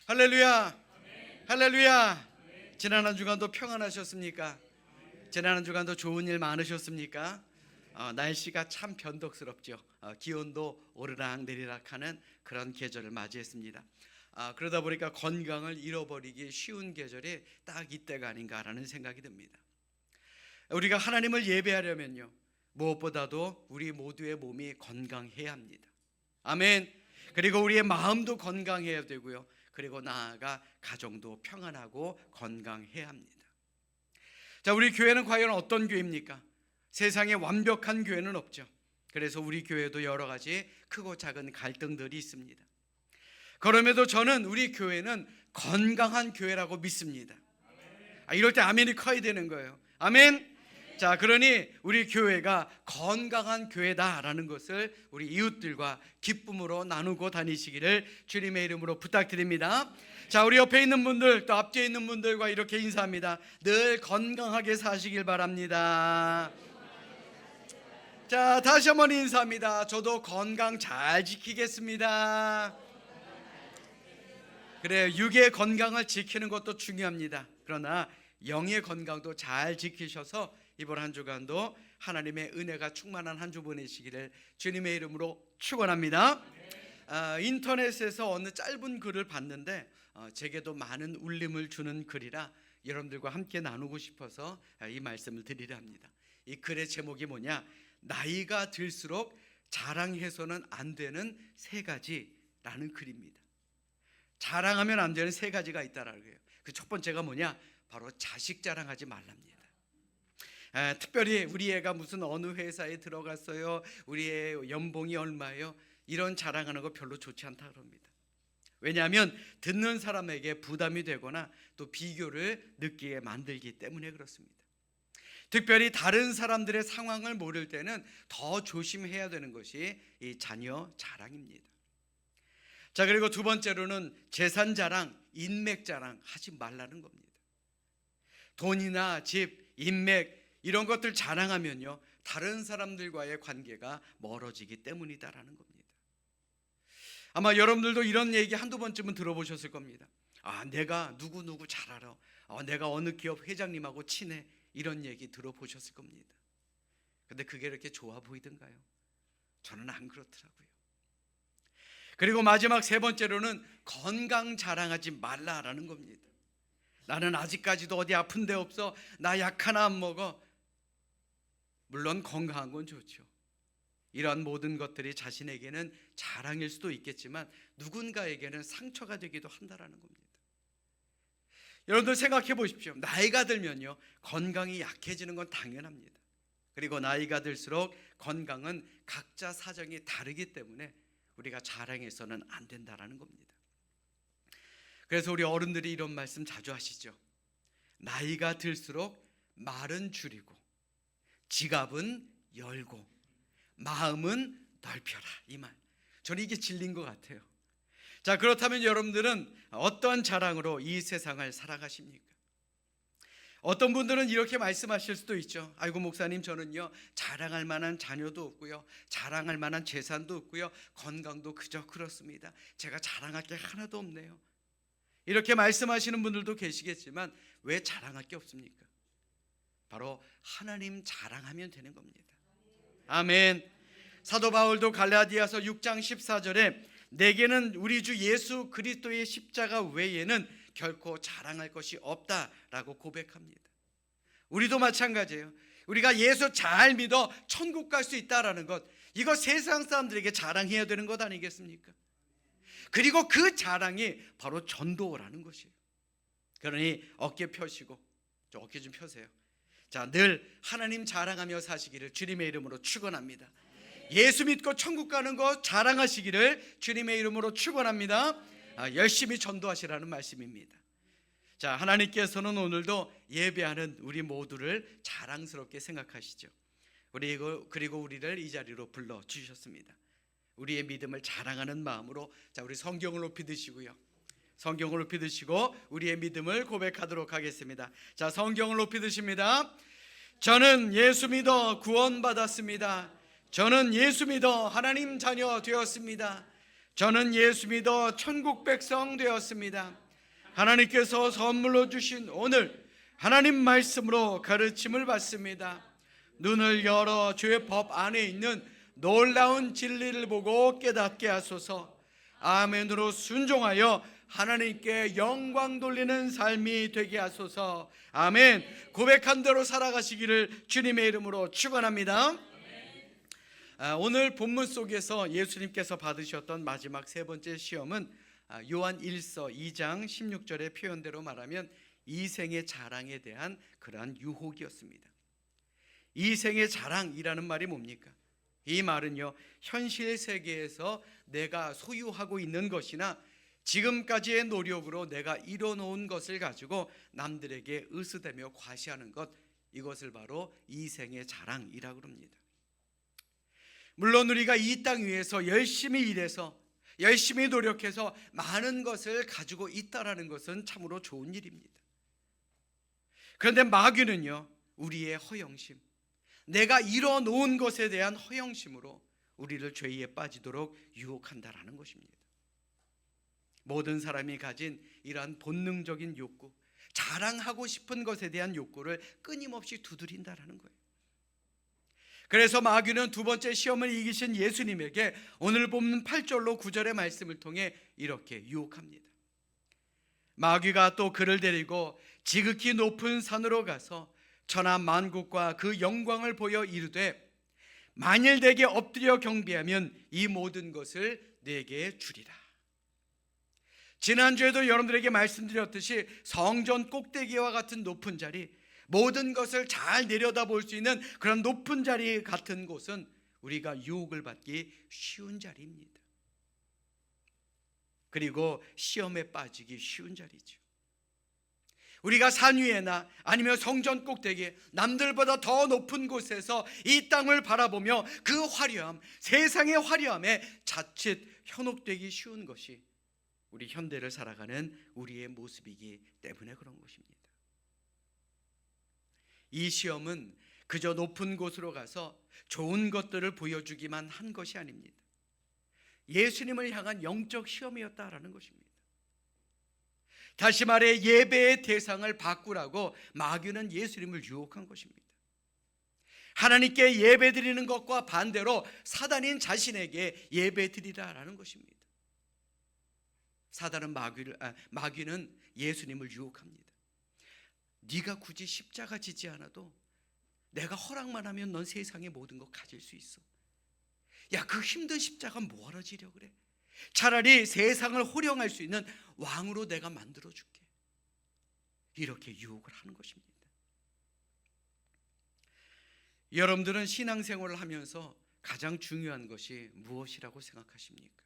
할렐루야. 할렐루야. 지난 한 주간도 평안하셨습니까? 지난 한 주간도 좋은 일 많으셨습니까? 날씨가 참 변덕스럽죠. 기온도 오르락 내리락하는 그런 계절을 맞이했습니다. 그러다 보니까 건강을 잃어버리기 쉬운 계절이 딱 이때가 아닌가라는 생각이 듭니다. 우리가 하나님을 예배하려면요, 무엇보다도 우리 모두의 몸이 건강해야 합니다. 아멘. 그리고 우리의 마음도 건강해야 되고요, 그리고 나아가 가정도 평안하고 건강해야 합니다. 자, 우리 교회는 과연 어떤 교회입니까? 세상에 완벽한 교회는 없죠. 그래서 우리 교회도 여러 가지 크고 작은 갈등들이 있습니다. 그럼에도 저는 우리 교회는 건강한 교회라고 믿습니다. 이럴 때 아멘이 커야 되는 거예요. 아멘. 자, 그러니 우리 교회가 건강한 교회다라는 것을 우리 이웃들과 기쁨으로 나누고 다니시기를 주님의 이름으로 부탁드립니다. 자, 우리 옆에 있는 분들, 또 앞뒤에 있는 분들과 이렇게 인사합니다. 늘 건강하게 사시길 바랍니다. 자, 다시 한번 인사합니다. 저도 건강 잘 지키겠습니다. 그래요, 육의 건강을 지키는 것도 중요합니다. 그러나 영의 건강도 잘 지키셔서 이번 한 주간도 하나님의 은혜가 충만한 한 주 보내시기를 주님의 이름으로 축원합니다. 인터넷에서 어느 짧은 글을 봤는데 제게도 많은 울림을 주는 글이라 여러분들과 함께 나누고 싶어서 이 말씀을 드리려 합니다. 이 글의 제목이 뭐냐? 나이가 들수록 자랑해서는 안 되는 세 가지라는 글입니다. 자랑하면 안 되는 세 가지가 있다라는 거예요. 그 첫 번째가 뭐냐? 바로 자식 자랑하지 말랍니다. 특별히 우리 애가 무슨 어느 회사에 들어갔어요, 우리 애 연봉이 얼마예요, 이런 자랑하는 거 별로 좋지 않다 그럽니다. 왜냐하면 듣는 사람에게 부담이 되거나 또 비교를 느끼게 만들기 때문에 그렇습니다. 특별히 다른 사람들의 상황을 모를 때는 더 조심해야 되는 것이 이 자녀 자랑입니다. 자, 그리고 두 번째로는 재산 자랑, 인맥 자랑 하지 말라는 겁니다. 돈이나 집, 인맥 이런 것들 자랑하면요, 다른 사람들과의 관계가 멀어지기 때문이다라는 겁니다. 아마 여러분들도 이런 얘기 한두 번쯤은 들어보셨을 겁니다. 내가 누구 잘 알아, 내가 어느 기업 회장님하고 친해, 이런 얘기 들어보셨을 겁니다. 근데 그게 이렇게 좋아 보이던가요? 저는 안 그렇더라고요. 그리고 마지막 세 번째로는 건강 자랑하지 말라라는 겁니다. 나는 아직까지도 어디 아픈 데 없어, 나 약 하나 안 먹어. 물론 건강한 건 좋죠. 이러한 모든 것들이 자신에게는 자랑일 수도 있겠지만 누군가에게는 상처가 되기도 한다라는 겁니다. 여러분들 생각해 보십시오. 나이가 들면요, 건강이 약해지는 건 당연합니다. 그리고 나이가 들수록 건강은 각자 사정이 다르기 때문에 우리가 자랑해서는 안 된다라는 겁니다. 그래서 우리 어른들이 이런 말씀 자주 하시죠. 나이가 들수록 말은 줄이고 지갑은 열고 마음은 넓혀라, 이 말. 저는 이게 진리인 것 같아요. 자, 그렇다면 여러분들은 어떤 자랑으로 이 세상을 살아가십니까? 어떤 분들은 이렇게 말씀하실 수도 있죠. 아이고 목사님, 저는요 자랑할 만한 자녀도 없고요, 자랑할 만한 재산도 없고요, 건강도 그저 그렇습니다. 제가 자랑할 게 하나도 없네요. 이렇게 말씀하시는 분들도 계시겠지만 왜 자랑할 게 없습니까? 바로 하나님 자랑하면 되는 겁니다. 아멘. 사도 바울도 갈라디아서 6장 14절에 내게는 우리 주 예수 그리스도의 십자가 외에는 결코 자랑할 것이 없다라고 고백합니다. 우리도 마찬가지예요. 우리가 예수 잘 믿어 천국 갈 수 있다라는 것, 이거 세상 사람들에게 자랑해야 되는 것 아니겠습니까? 그리고 그 자랑이 바로 전도라는 것이에요. 그러니 어깨 펴시고, 어깨 좀 펴세요. 자, 늘 하나님 자랑하며 사시기를 주님의 이름으로 축원합니다. 예수 믿고 천국 가는 거 자랑하시기를 주님의 이름으로 축원합니다. 열심히 전도하시라는 말씀입니다. 자, 하나님께서는 오늘도 예배하는 우리 모두를 자랑스럽게 생각하시죠. 그리고 우리를 이 자리로 불러주셨습니다. 우리의 믿음을 자랑하는 마음으로, 자, 우리 성경을 높이 드시고요, 성경을 높이 드시고 우리의 믿음을 고백하도록 하겠습니다. 자, 성경을 높이 드십니다. 저는 예수 믿어 구원받았습니다. 저는 예수 믿어 하나님 자녀 되었습니다. 저는 예수 믿어 천국 백성 되었습니다. 하나님께서 선물로 주신 오늘 하나님 말씀으로 가르침을 받습니다. 눈을 열어 주의 법 안에 있는 놀라운 진리를 보고 깨닫게 하소서. 아멘으로 순종하여 하나님께 영광 돌리는 삶이 되게 하소서. 아멘. 고백한 대로 살아가시기를 주님의 이름으로 축원합니다. 오늘 본문 속에서 예수님께서 받으셨던 마지막 세 번째 시험은 요한 1서 2장 16절의 표현대로 말하면 이생의 자랑에 대한 그러한 유혹이었습니다. 이생의 자랑이라는 말이 뭡니까? 이 말은요, 현실 세계에서 내가 소유하고 있는 것이나 지금까지의 노력으로 내가 이뤄놓은 것을 가지고 남들에게 으스대며 과시하는 것, 이것을 바로 이생의 자랑이라고 합니다. 물론 우리가 이 땅 위에서 열심히 일해서 열심히 노력해서 많은 것을 가지고 있다라는 것은 참으로 좋은 일입니다. 그런데 마귀는요, 우리의 허영심, 내가 이뤄놓은 것에 대한 허영심으로 우리를 죄에 빠지도록 유혹한다라는 것입니다. 모든 사람이 가진 이러한 본능적인 욕구, 자랑하고 싶은 것에 대한 욕구를 끊임없이 두드린다라는 거예요. 그래서 마귀는 두 번째 시험을 이기신 예수님에게 오늘 본문 8절로 9절의 말씀을 통해 이렇게 유혹합니다. 마귀가 또 그를 데리고 지극히 높은 산으로 가서 천하 만국과 그 영광을 보여 이르되 만일 내게 엎드려 경배하면 이 모든 것을 내게 주리라. 지난주에도 여러분들에게 말씀드렸듯이 성전 꼭대기와 같은 높은 자리, 모든 것을 잘 내려다볼 수 있는 그런 높은 자리 같은 곳은 우리가 유혹을 받기 쉬운 자리입니다. 그리고 시험에 빠지기 쉬운 자리죠. 우리가 산 위에나 아니면 성전 꼭대기, 남들보다 더 높은 곳에서 이 땅을 바라보며 그 화려함, 세상의 화려함에 자칫 현혹되기 쉬운 것이 우리 현대를 살아가는 우리의 모습이기 때문에 그런 것입니다. 이 시험은 그저 높은 곳으로 가서 좋은 것들을 보여주기만 한 것이 아닙니다. 예수님을 향한 영적 시험이었다라는 것입니다. 다시 말해 예배의 대상을 바꾸라고 마귀는 예수님을 유혹한 것입니다. 하나님께 예배드리는 것과 반대로 사단인 자신에게 예배드리라라는 것입니다. 사단은 마귀는 예수님을 유혹합니다. 네가 굳이 십자가 지지 않아도 내가 허락만 하면 넌 세상의 모든 것 가질 수 있어. 야, 그 힘든 십자가 뭐하러 지려 그래? 차라리 세상을 호령할 수 있는 왕으로 내가 만들어줄게. 이렇게 유혹을 하는 것입니다. 여러분들은 신앙생활을 하면서 가장 중요한 것이 무엇이라고 생각하십니까?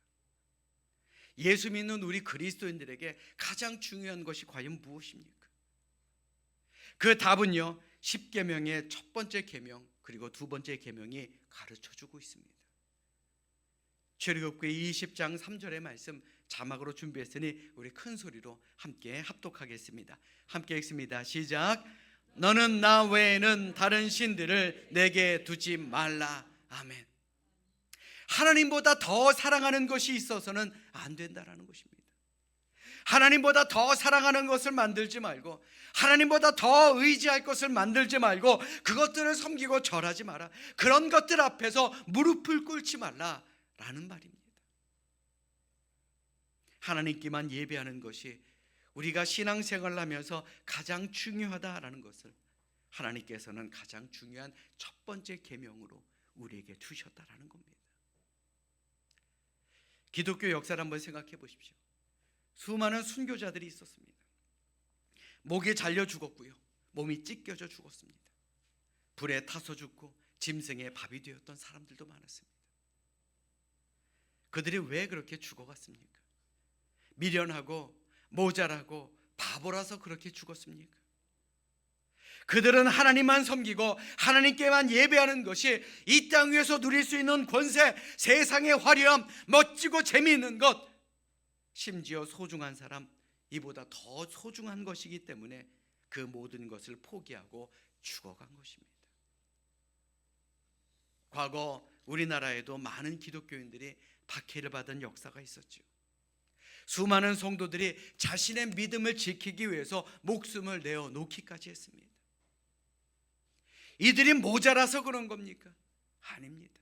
예수 믿는 우리 그리스도인들에게 가장 중요한 것이 과연 무엇입니까? 그 답은요, 10계명의 첫 번째 계명 그리고 두 번째 계명이 가르쳐주고 있습니다. 출애굽기 20장 3절의 말씀 자막으로 준비했으니 우리 큰 소리로 함께 합독하겠습니다. 함께 읽습니다. 시작. 너는 나 외에는 다른 신들을 내게 두지 말라. 아멘. 하나님보다 더 사랑하는 것이 있어서는 안 된다라는 것입니다. 하나님보다 더 사랑하는 것을 만들지 말고, 하나님보다 더 의지할 것을 만들지 말고, 그것들을 섬기고 절하지 마라. 그런 것들 앞에서 무릎을 꿇지 말라라는 말입니다. 하나님께만 예배하는 것이 우리가 신앙생활을 하면서 가장 중요하다라는 것을 하나님께서는 가장 중요한 첫 번째 계명으로 우리에게 두셨다라는 겁니다. 기독교 역사를 한번 생각해 보십시오. 수많은 순교자들이 있었습니다. 목에 잘려 죽었고요, 몸이 찢겨져 죽었습니다. 불에 타서 죽고 짐승의 밥이 되었던 사람들도 많았습니다. 그들이 왜 그렇게 죽어갔습니까? 미련하고 모자라고 바보라서 그렇게 죽었습니까? 그들은 하나님만 섬기고 하나님께만 예배하는 것이 이 땅 위에서 누릴 수 있는 권세, 세상의 화려함, 멋지고 재미있는 것, 심지어 소중한 사람, 이보다 더 소중한 것이기 때문에 그 모든 것을 포기하고 죽어간 것입니다. 과거 우리나라에도 많은 기독교인들이 박해를 받은 역사가 있었죠. 수많은 성도들이 자신의 믿음을 지키기 위해서 목숨을 내어놓기까지 했습니다. 이들이 모자라서 그런 겁니까? 아닙니다.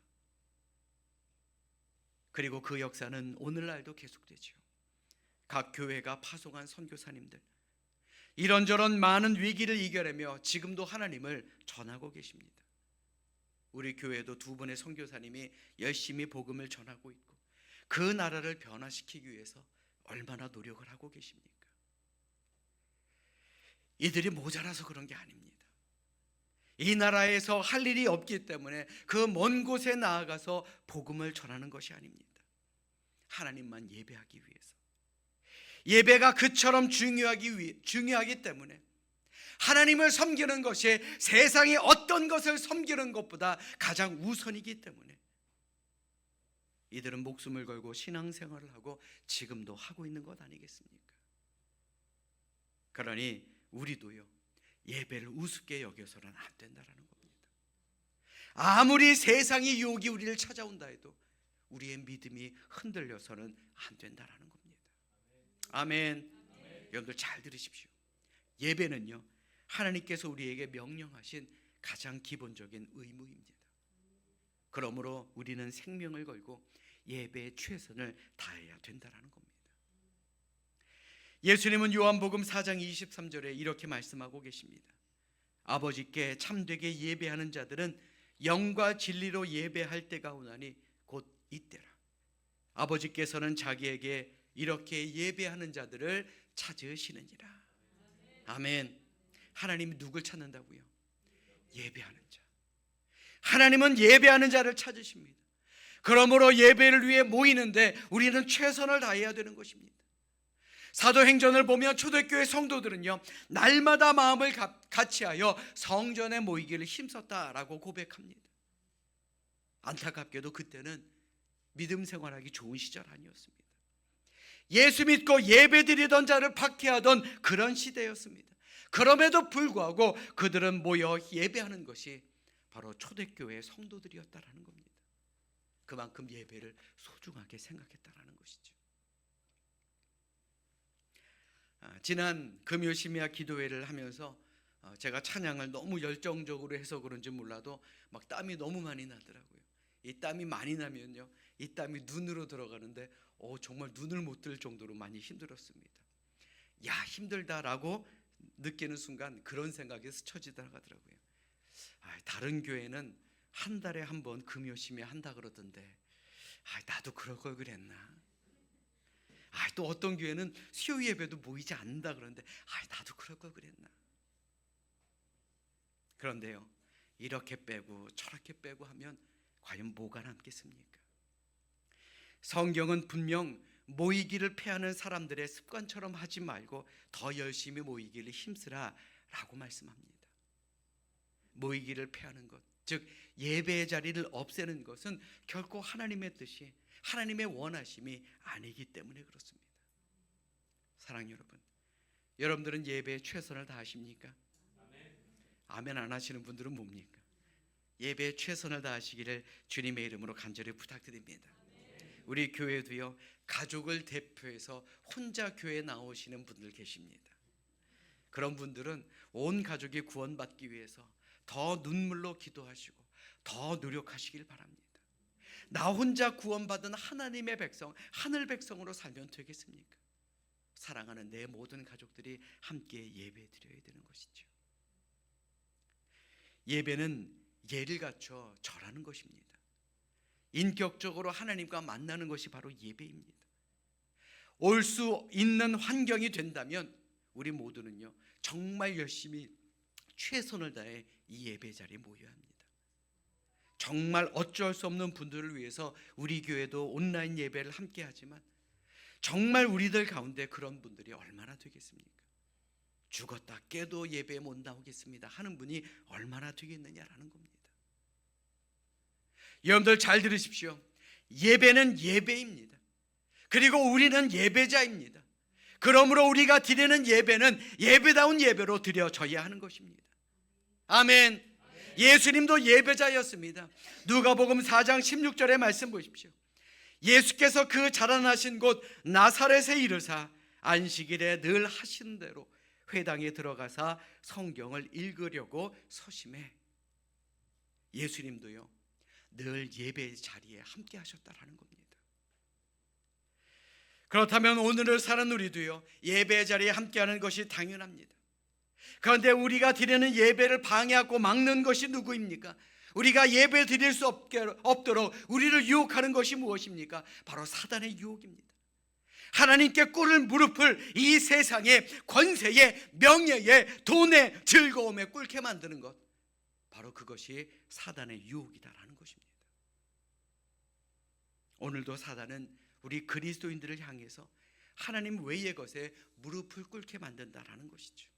그리고 그 역사는 오늘날도 계속되죠. 각 교회가 파송한 선교사님들, 이런저런 많은 위기를 이겨내며 지금도 하나님을 전하고 계십니다. 우리 교회도 두 분의 선교사님이 열심히 복음을 전하고 있고 그 나라를 변화시키기 위해서 얼마나 노력을 하고 계십니까? 이들이 모자라서 그런 게 아닙니다. 이 나라에서 할 일이 없기 때문에 그 먼 곳에 나아가서 복음을 전하는 것이 아닙니다. 하나님만 예배하기 위해서. 예배가 그처럼 중요하기 때문에 하나님을 섬기는 것이 세상의 어떤 것을 섬기는 것보다 가장 우선이기 때문에 이들은 목숨을 걸고 신앙생활을 하고 지금도 하고 있는 것 아니겠습니까? 그러니 우리도요, 예배를 우습게 여겨서는 안 된다는 겁니다. 아무리 세상의 유혹이 우리를 찾아온다 해도 우리의 믿음이 흔들려서는 안 된다는 겁니다. 아멘. 여러분들 잘 들으십시오. 예배는요, 하나님께서 우리에게 명령하신 가장 기본적인 의무입니다. 그러므로 우리는 생명을 걸고 예배에 최선을 다해야 된다는 겁니다. 예수님은 요한복음 4장 23절에 이렇게 말씀하고 계십니다. 아버지께 참되게 예배하는 자들은 영과 진리로 예배할 때가 오나니 곧 이때라. 아버지께서는 자기에게 이렇게 예배하는 자들을 찾으시느니라. 아멘. 하나님이 누굴 찾는다고요? 예배하는 자. 하나님은 예배하는 자를 찾으십니다. 그러므로 예배를 위해 모이는데 우리는 최선을 다해야 되는 것입니다. 사도행전을 보면 초대교회 성도들은요, 날마다 마음을 같이하여 성전에 모이기를 힘썼다라고 고백합니다. 안타깝게도 그때는 믿음 생활하기 좋은 시절 아니었습니다. 예수 믿고 예배드리던 자를 박해하던 그런 시대였습니다. 그럼에도 불구하고 그들은 모여 예배하는 것이 바로 초대교회 성도들이었다라는 겁니다. 그만큼 예배를 소중하게 생각했다라는 것이죠. 지난 금요 심야 기도회를 하면서 제가 찬양을 너무 열정적으로 해서 그런지 몰라도 막 땀이 너무 많이 나더라고요. 이 땀이 많이 나면요, 이 땀이 눈으로 들어가는데 정말 눈을 못 뜰 정도로 많이 힘들었습니다. 야, 힘들다라고 느끼는 순간 그런 생각이 스쳐 지나가더라고요. 다른 교회는 한 달에 한 번 금요 심야 한다 그러던데 나도 그럴 걸 그랬나? 또 어떤 교회는 수요 예배도 모이지 않는다 그러는데 나도 그럴 걸 그랬나? 그런데요, 이렇게 빼고 저렇게 빼고 하면 과연 뭐가 남겠습니까? 성경은 분명 모이기를 패하는 사람들의 습관처럼 하지 말고 더 열심히 모이기를 힘쓰라 라고 말씀합니다. 모이기를 패하는 것, 즉 예배의 자리를 없애는 것은 결코 하나님의 뜻이, 하나님의 원하심이 아니기 때문에 그렇습니다. 사랑하는 여러분, 여러분들은 예배에 최선을 다하십니까? 아멘 안 하시는 분들은 뭡니까? 예배에 최선을 다하시기를 주님의 이름으로 간절히 부탁드립니다. 우리 교회도요, 가족을 대표해서 혼자 교회에 나오시는 분들 계십니다. 그런 분들은 온 가족이 구원받기 위해서 더 눈물로 기도하시고 더 노력하시길 바랍니다. 나 혼자 구원받은 하나님의 백성, 하늘 백성으로 살면 되겠습니까? 사랑하는 내 모든 가족들이 함께 예배 드려야 되는 것이죠. 예배는 예를 갖춰 절하는 것입니다. 인격적으로 하나님과 만나는 것이 바로 예배입니다. 올 수 있는 환경이 된다면 우리 모두는요, 정말 열심히 최선을 다해 이 예배 자리에 모여야 합니다. 정말 어쩔 수 없는 분들을 위해서 우리 교회도 온라인 예배를 함께 하지만 정말 우리들 가운데 그런 분들이 얼마나 되겠습니까? 죽었다 깨도 예배에 못 나오겠습니다 하는 분이 얼마나 되겠느냐라는 겁니다. 여러분들 잘 들으십시오. 예배는 예배입니다. 그리고 우리는 예배자입니다. 그러므로 우리가 드리는 예배는 예배다운 예배로 드려져야 하는 것입니다. 아멘. 예수님도 예배자였습니다. 누가복음 4장 16절의 말씀 보십시오. 예수께서 그 자라나신 곳 나사렛에 이르사 안식일에 늘 하시는 대로 회당에 들어가사 성경을 읽으려고 서심해. 예수님도요 늘 예배 자리에 함께 하셨다라는 겁니다. 그렇다면 오늘을 사는 우리도요 예배 자리에 함께하는 것이 당연합니다. 그런데 우리가 드리는 예배를 방해하고 막는 것이 누구입니까? 우리가 예배 드릴 수 없도록 우리를 유혹하는 것이 무엇입니까? 바로 사단의 유혹입니다. 하나님께 꿇을 무릎을 이 세상의 권세에, 명예에, 돈에, 즐거움에 꿇게 만드는 것, 바로 그것이 사단의 유혹이다라는 것입니다. 오늘도 사단은 우리 그리스도인들을 향해서 하나님 외의 것에 무릎을 꿇게 만든다라는 것이죠.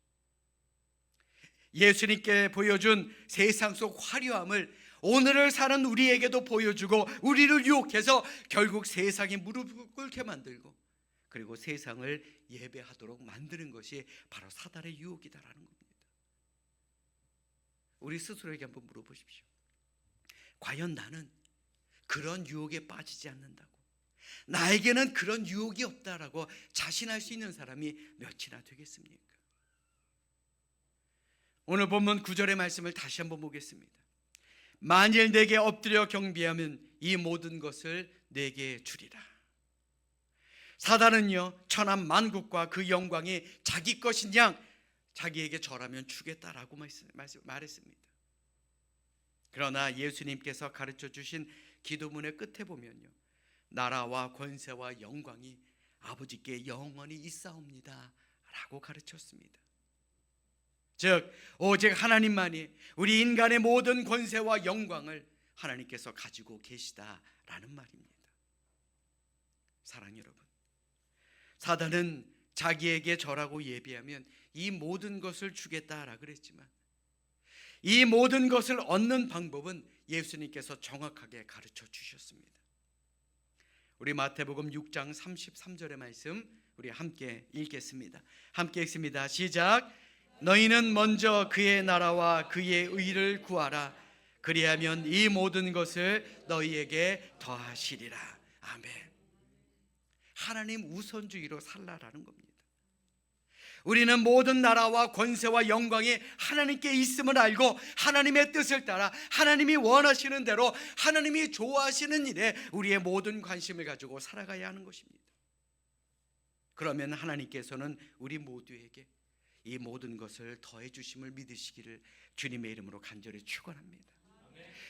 예수님께 보여준 세상 속 화려함을 오늘을 사는 우리에게도 보여주고 우리를 유혹해서 결국 세상에 무릎을 꿇게 만들고 그리고 세상을 예배하도록 만드는 것이 바로 사단의 유혹이다라는 겁니다. 우리 스스로에게 한번 물어보십시오. 과연 나는 그런 유혹에 빠지지 않는다고, 나에게는 그런 유혹이 없다라고 자신할 수 있는 사람이 몇이나 되겠습니까? 오늘 본문 9절의 말씀을 다시 한번 보겠습니다. 만일 내게 엎드려 경배하면 이 모든 것을 내게 주리라. 사단은요 천한 만국과 그 영광이 자기 것인 양 자기에게 절하면 주겠다라고 말했습니다. 그러나 예수님께서 가르쳐 주신 기도문의 끝에 보면요 나라와 권세와 영광이 아버지께 영원히 있사옵니다 라고 가르쳤습니다. 즉 오직 하나님만이 우리 인간의 모든 권세와 영광을 하나님께서 가지고 계시다라는 말입니다. 사랑하는 여러분, 사단은 자기에게 절하고 예배하면 이 모든 것을 주겠다라 그랬지만 이 모든 것을 얻는 방법은 예수님께서 정확하게 가르쳐 주셨습니다. 우리 마태복음 6장 33절의 말씀 우리 함께 읽겠습니다. 함께 읽습니다. 시작. 너희는 먼저 그의 나라와 그의 의를 구하라. 그리하면 이 모든 것을 너희에게 더하시리라. 아멘. 하나님 우선주의로 살라라는 겁니다. 우리는 모든 나라와 권세와 영광이 하나님께 있음을 알고 하나님의 뜻을 따라 하나님이 원하시는 대로 하나님이 좋아하시는 일에 우리의 모든 관심을 가지고 살아가야 하는 것입니다. 그러면 하나님께서는 우리 모두에게 이 모든 것을 더해 주심을 믿으시기를 주님의 이름으로 간절히 축원합니다.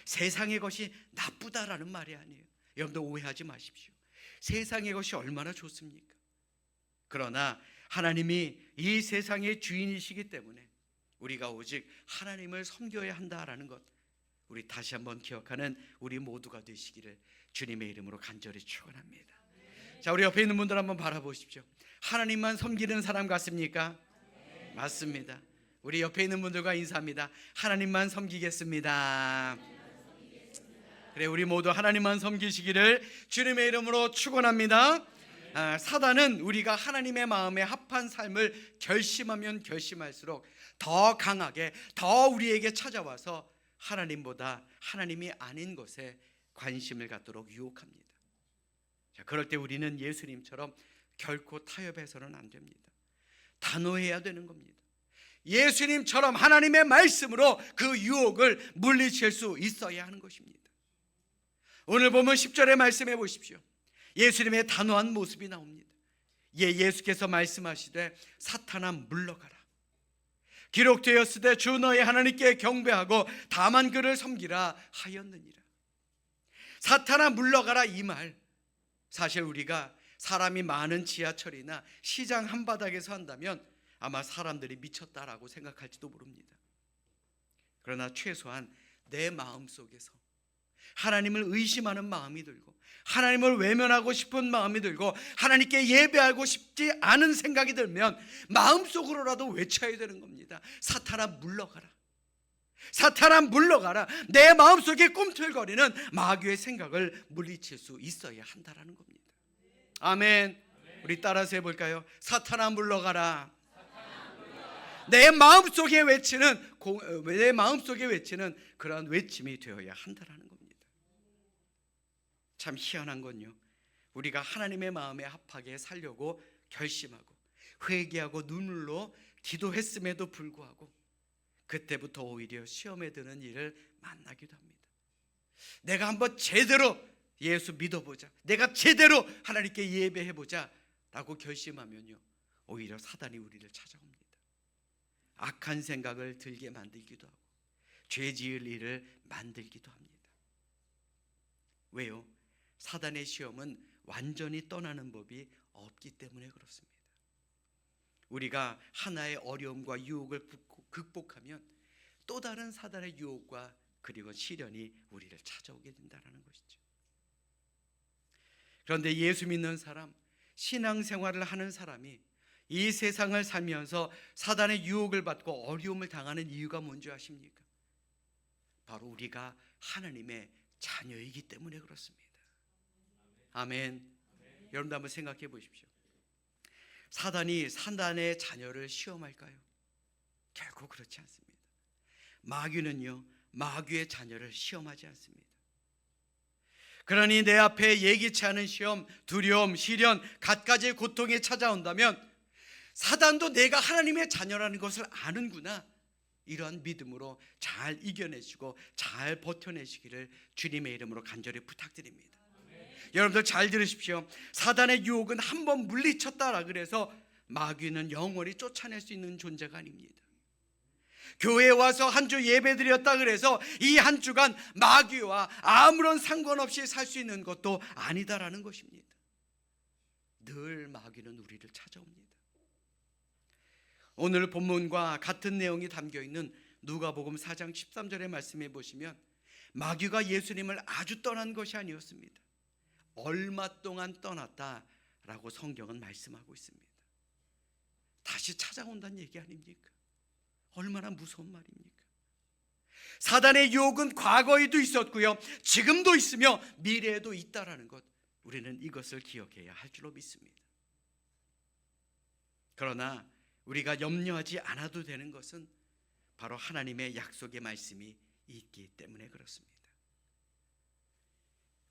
세상의 것이 나쁘다라는 말이 아니에요. 여러분들 오해하지 마십시오. 세상의 것이 얼마나 좋습니까? 그러나 하나님이 이 세상의 주인이시기 때문에 우리가 오직 하나님을 섬겨야 한다라는 것, 우리 다시 한번 기억하는 우리 모두가 되시기를 주님의 이름으로 간절히 축원합니다. 자, 우리 옆에 있는 분들 한번 바라보십시오. 하나님만 섬기는 사람 같습니까? 맞습니다. 우리 옆에 있는 분들과 인사합니다. 하나님만 섬기겠습니다. 그래, 우리 모두 하나님만 섬기시기를 주님의 이름으로 축원합니다. 사단은 우리가 하나님의 마음에 합한 삶을 결심하면 결심할수록 더 강하게 더 우리에게 찾아와서 하나님보다 하나님이 아닌 것에 관심을 갖도록 유혹합니다. 자, 그럴 때 우리는 예수님처럼 결코 타협해서는 안 됩니다. 단호해야 되는 겁니다. 예수님처럼 하나님의 말씀으로 그 유혹을 물리칠 수 있어야 하는 것입니다. 오늘 보면 10절의 말씀해 보십시오. 예수님의 단호한 모습이 나옵니다. 예수께서 말씀하시되 사탄아 물러가라. 기록되었으되 주 너의 하나님께 경배하고 다만 그를 섬기라 하였느니라. 사탄아 물러가라 이 말, 사실 우리가 사람이 많은 지하철이나 시장 한바닥에서 한다면 아마 사람들이 미쳤다라고 생각할지도 모릅니다. 그러나 최소한 내 마음속에서 하나님을 의심하는 마음이 들고 하나님을 외면하고 싶은 마음이 들고 하나님께 예배하고 싶지 않은 생각이 들면 마음속으로라도 외쳐야 되는 겁니다. 사탄아 물러가라. 사탄아 물러가라. 내 마음속에 꿈틀거리는 마귀의 생각을 물리칠 수 있어야 한다라는 겁니다. 아멘. 우리 따라서 해볼까요? 사탄아 물러가라. 내 마음속에 외치는 그러한 외침이 되어야 한다는 겁니다. 참 희한한 건요, 우리가 하나님의 마음에 합하게 살려고 결심하고 회개하고 눈물로 기도했음에도 불구하고 그때부터 오히려 시험에 드는 일을 만나기도 합니다. 내가 한번 제대로 예수 믿어보자, 내가 제대로 하나님께 예배해보자 라고 결심하면요, 오히려 사단이 우리를 찾아옵니다. 악한 생각을 들게 만들기도 하고 죄 지을 일을 만들기도 합니다. 왜요? 사단의 시험은 완전히 떠나는 법이 없기 때문에 그렇습니다. 우리가 하나의 어려움과 유혹을 극복하면 또 다른 사단의 유혹과 그리고 시련이 우리를 찾아오게 된다는 것이죠. 그런데 예수 믿는 사람, 신앙생활을 하는 사람이 이 세상을 살면서 사단의 유혹을 받고 어려움을 당하는 이유가 뭔지 아십니까? 바로 우리가 하나님의 자녀이기 때문에 그렇습니다. 아멘. 여러분도 한번 생각해 보십시오. 사단이 사단의 자녀를 시험할까요? 결코 그렇지 않습니다. 마귀는요, 마귀의 자녀를 시험하지 않습니다. 그러니 내 앞에 예기치 않은 시험, 두려움, 시련, 갖가지의 고통이 찾아온다면 사단도 내가 하나님의 자녀라는 것을 아는구나, 이러한 믿음으로 잘 이겨내시고 잘 버텨내시기를 주님의 이름으로 간절히 부탁드립니다. 여러분들 잘 들으십시오. 사단의 유혹은 한번 물리쳤다라 그래서 마귀는 영원히 쫓아낼 수 있는 존재가 아닙니다. 교회에 와서 한 주 예배 드렸다 그래서 이 한 주간 마귀와 아무런 상관없이 살 수 있는 것도 아니다라는 것입니다. 늘 마귀는 우리를 찾아옵니다. 오늘 본문과 같은 내용이 담겨있는 누가복음 4장 13절의 말씀에 보시면 마귀가 예수님을 아주 떠난 것이 아니었습니다. 얼마 동안 떠났다라고 성경은 말씀하고 있습니다. 다시 찾아온다는 얘기 아닙니까? 얼마나 무서운 말입니까? 사단의 유혹은 과거에도 있었고요, 지금도 있으며 미래에도 있다라는 것, 우리는 이것을 기억해야 할 줄로 믿습니다. 그러나 우리가 염려하지 않아도 되는 것은 바로 하나님의 약속의 말씀이 있기 때문에 그렇습니다.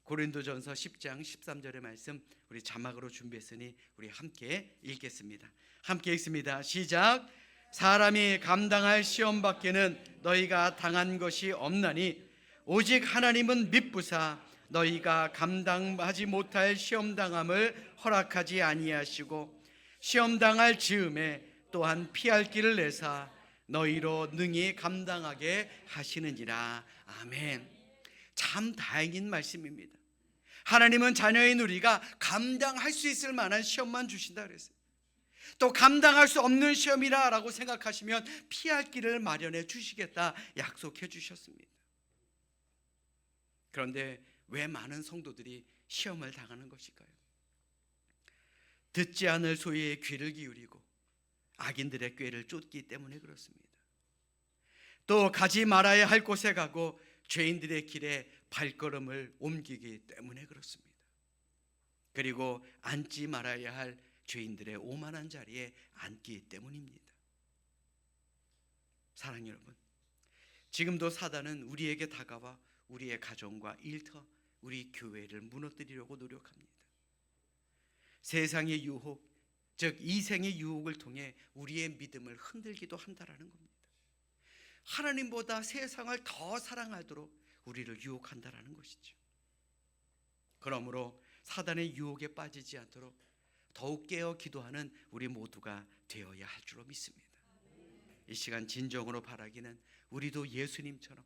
고린도전서 10장 13절의 말씀 우리 자막으로 준비했으니 우리 함께 읽겠습니다. 함께 읽습니다. 시작. 사람이 감당할 시험 밖에는 너희가 당한 것이 없나니 오직 하나님은 미쁘사 너희가 감당하지 못할 시험 당함을 허락하지 아니하시고 시험 당할 즈음에 또한 피할 길을 내사 너희로 능히 감당하게 하시느니라. 아멘. 참 다행인 말씀입니다. 하나님은 자녀인 우리가 감당할 수 있을 만한 시험만 주신다 그랬어요. 또 감당할 수 없는 시험이라고 생각하시면 피할 길을 마련해 주시겠다 약속해 주셨습니다. 그런데 왜 많은 성도들이 시험을 당하는 것일까요? 듣지 않을 소리에 귀를 기울이고 악인들의 꾀를 쫓기 때문에 그렇습니다. 또 가지 말아야 할 곳에 가고 죄인들의 길에 발걸음을 옮기기 때문에 그렇습니다. 그리고 앉지 말아야 할 죄인들의 오만한 자리에 앉기 때문입니다. 사랑하는 여러분, 지금도 사단은 우리에게 다가와 우리의 가정과 일터, 우리 교회를 무너뜨리려고 노력합니다. 세상의 유혹, 즉 이생의 유혹을 통해 우리의 믿음을 흔들기도 한다라는 겁니다. 하나님보다 세상을 더 사랑하도록 우리를 유혹한다라는 것이죠. 그러므로 사단의 유혹에 빠지지 않도록 더욱 깨어 기도하는 우리 모두가 되어야 할 줄로 믿습니다. 이 시간 진정으로 바라기는 우리도 예수님처럼,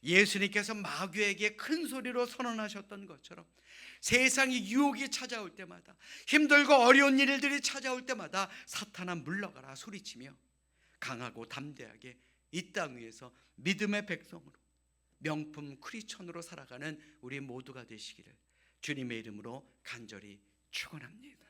예수님께서 마귀에게 큰 소리로 선언하셨던 것처럼 세상의 유혹이 찾아올 때마다, 힘들고 어려운 일들이 찾아올 때마다 사탄아 물러가라 소리치며 강하고 담대하게 이 땅 위에서 믿음의 백성으로 명품 크리스천으로 살아가는 우리 모두가 되시기를 주님의 이름으로 간절히 축원합니다.